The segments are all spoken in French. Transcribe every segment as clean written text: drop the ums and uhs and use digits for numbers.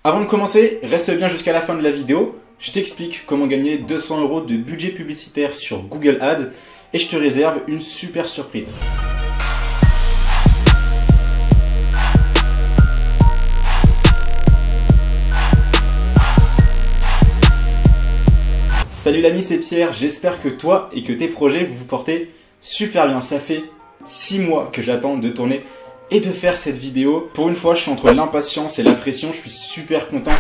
Avant de commencer, reste bien jusqu'à la fin de la vidéo. Je t'explique comment gagner 200 € de budget publicitaire sur Google Ads et je te réserve une super surprise. Salut l'ami, c'est Pierre, j'espère que toi et que tes projets vous portez super bien. Ça fait 6 mois que j'attends de tourner et de faire cette vidéo. Pour une fois, je suis entre l'impatience et la pression, je suis super content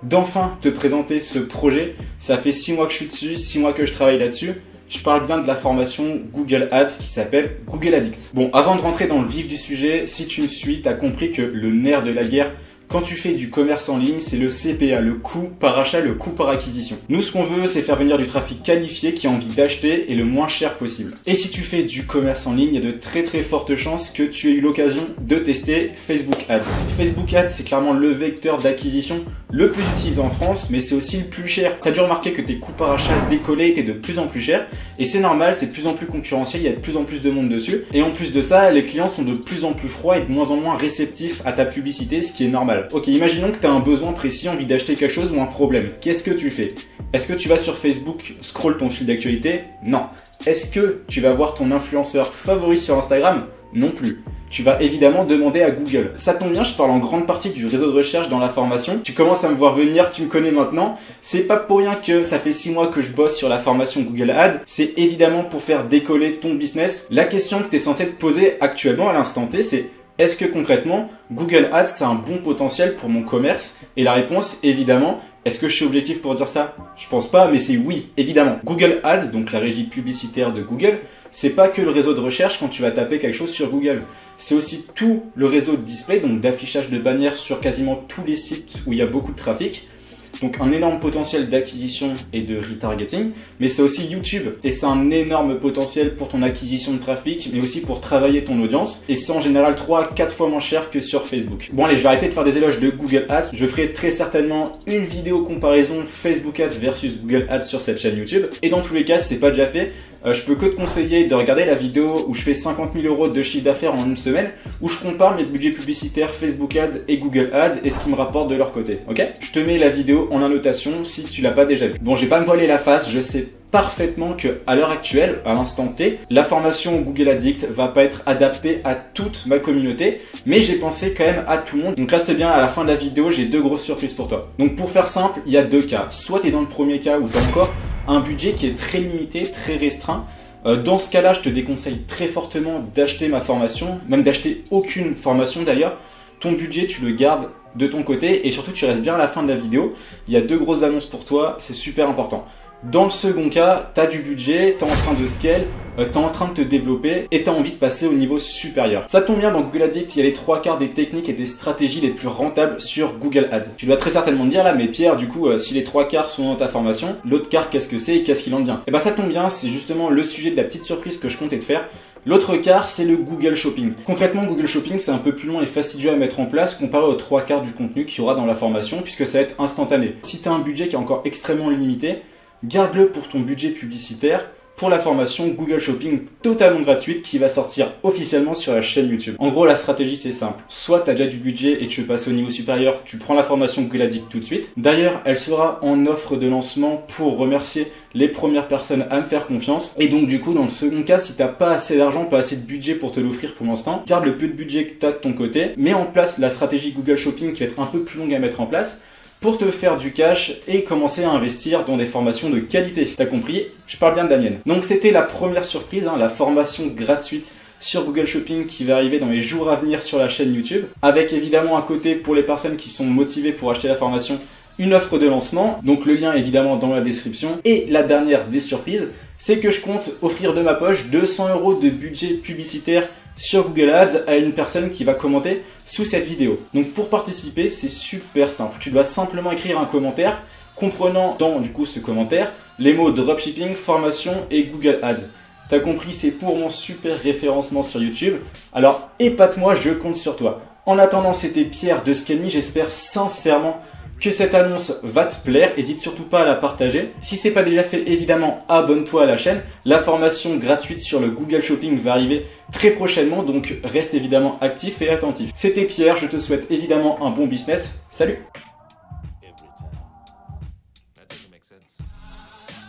d'enfin te présenter ce projet. Ça fait 6 mois que je suis dessus, 6 mois que je travaille là-dessus. Je parle bien de la formation Google Ads qui s'appelle Google Addict. Bon, avant de rentrer dans le vif du sujet, si tu me suis, tu as compris que le nerf de la guerre quand tu fais du commerce en ligne, c'est le CPA, le coût par achat, le coût par acquisition. Nous, ce qu'on veut, c'est faire venir du trafic qualifié qui a envie d'acheter et le moins cher possible. Et si tu fais du commerce en ligne, il y a de très fortes chances que tu aies eu l'occasion de tester Facebook Ads. Facebook Ads, c'est clairement le vecteur d'acquisition le plus utilisé en France, mais c'est aussi le plus cher. Tu as dû remarquer que tes coûts par achat décollés étaient de plus en plus chers, et c'est normal, c'est de plus en plus concurrentiel, il y a de plus en plus de monde dessus. Et en plus de ça, les clients sont de plus en plus froids et de moins en moins réceptifs à ta publicité, ce qui est normal. Ok, imaginons que tu as un besoin précis, envie d'acheter quelque chose ou un problème. Qu'est-ce que tu fais? Est-ce que tu vas sur Facebook, scroll ton fil d'actualité? Non. Est-ce que tu vas voir ton influenceur favori sur Instagram? Non plus. Tu vas évidemment demander à Google. Ça tombe bien, je parle en grande partie du réseau de recherche dans la formation. Tu commences à me voir venir, tu me connais maintenant. C'est pas pour rien que ça fait 6 mois que je bosse sur la formation Google Ads. C'est évidemment pour faire décoller ton business. La question que tu es censé te poser actuellement à l'instant T, c'est: est-ce que concrètement, Google Ads, c'est un bon potentiel pour mon commerce? Et la réponse, évidemment, est-ce que je suis objectif pour dire ça? Je pense pas, mais c'est oui, évidemment. Google Ads, donc la régie publicitaire de Google, c'est pas que le réseau de recherche quand tu vas taper quelque chose sur Google. C'est aussi tout le réseau de display, donc d'affichage de bannières sur quasiment tous les sites où il y a beaucoup de trafic. Donc un énorme potentiel d'acquisition et de retargeting, mais c'est aussi YouTube et c'est un énorme potentiel pour ton acquisition de trafic, mais aussi pour travailler ton audience, et c'est en général 3 à 4 fois moins cher que sur Facebook. Bon allez, je vais arrêter de faire des éloges de Google Ads, je ferai très certainement une vidéo comparaison Facebook Ads versus Google Ads sur cette chaîne YouTube, et dans tous les cas, si c'est pas déjà fait, je peux que te conseiller de regarder la vidéo où je fais 50 000 € de chiffre d'affaires en une semaine, où je compare mes budgets publicitaires Facebook Ads et Google Ads et ce qu'ils me rapportent de leur côté, ok? Je te mets la vidéo en annotation si tu l'as pas déjà vue. Bon, je vais pas me voiler la face, je sais parfaitement que à l'heure actuelle, à l'instant T, la formation Google Addict va pas être adaptée à toute ma communauté, mais j'ai pensé quand même à tout le monde. Donc reste bien, à la fin de la vidéo, j'ai 2 grosses surprises pour toi. Donc pour faire simple, il y a 2 cas. Soit tu es dans le premier cas où tu as encore un budget qui est très limité, très restreint. Dans ce cas-là, je te déconseille très fortement d'acheter ma formation, même d'acheter aucune formation d'ailleurs. Ton budget, tu le gardes de ton côté et surtout tu restes bien à la fin de la vidéo. Il y a 2 grosses annonces pour toi, c'est super important. Dans le second cas, tu as du budget, tu es en train de scale, tu es en train de te développer et tu as envie de passer au niveau supérieur. Ça tombe bien, dans Google Addict, il y a les 3/4 des techniques et des stratégies les plus rentables sur Google Ads. Tu dois très certainement me dire là, mais Pierre, du coup, si les 3/4 sont dans ta formation, l'autre quart, qu'est-ce que c'est et qu'est-ce qu'il en devient? Et bah ça tombe bien, c'est justement le sujet de la petite surprise que je comptais te faire. L'autre quart, c'est le Google Shopping. Concrètement, Google Shopping, c'est un peu plus long et fastidieux à mettre en place comparé aux 3/4 du contenu qu'il y aura dans la formation, puisque ça va être instantané. Si tu as un budget qui est encore extrêmement limité, garde-le pour ton budget publicitaire pour la formation Google Shopping totalement gratuite qui va sortir officiellement sur la chaîne YouTube. En gros, la stratégie, c'est simple. Soit tu as déjà du budget et tu veux passer au niveau supérieur, tu prends la formation Google Addict tout de suite. D'ailleurs, elle sera en offre de lancement pour remercier les premières personnes à me faire confiance. Et donc, du coup, dans le second cas, si tu n'as pas assez d'argent, pas assez de budget pour te l'offrir pour l'instant, garde le peu de budget que tu as de ton côté, mets en place la stratégie Google Shopping qui va être un peu plus longue à mettre en place pour te faire du cash et commencer à investir dans des formations de qualité. T'as compris? Je parle bien de la mienne. Donc c'était la première surprise, la formation gratuite sur Google Shopping qui va arriver dans les jours à venir sur la chaîne YouTube, avec évidemment à côté, pour les personnes qui sont motivées pour acheter la formation, une offre de lancement, donc le lien évidemment dans la description. Et la dernière des surprises, c'est que je compte offrir de ma poche 200 € de budget publicitaire sur Google Ads à une personne qui va commenter sous cette vidéo. Donc pour participer, c'est super simple. Tu dois simplement écrire un commentaire comprenant dans du coup ce commentaire les mots dropshipping, formation et Google Ads. T'as compris, c'est pour mon super référencement sur YouTube. Alors épate-moi, je compte sur toi. En attendant, c'était Pierre de Scale Me. J'espère sincèrement que cette annonce va te plaire. N'hésite surtout pas à la partager. Si ce n'est pas déjà fait, évidemment, abonne-toi à la chaîne. La formation gratuite sur le Google Shopping va arriver très prochainement, donc reste évidemment actif et attentif. C'était Pierre, je te souhaite évidemment un bon business. Salut! sense.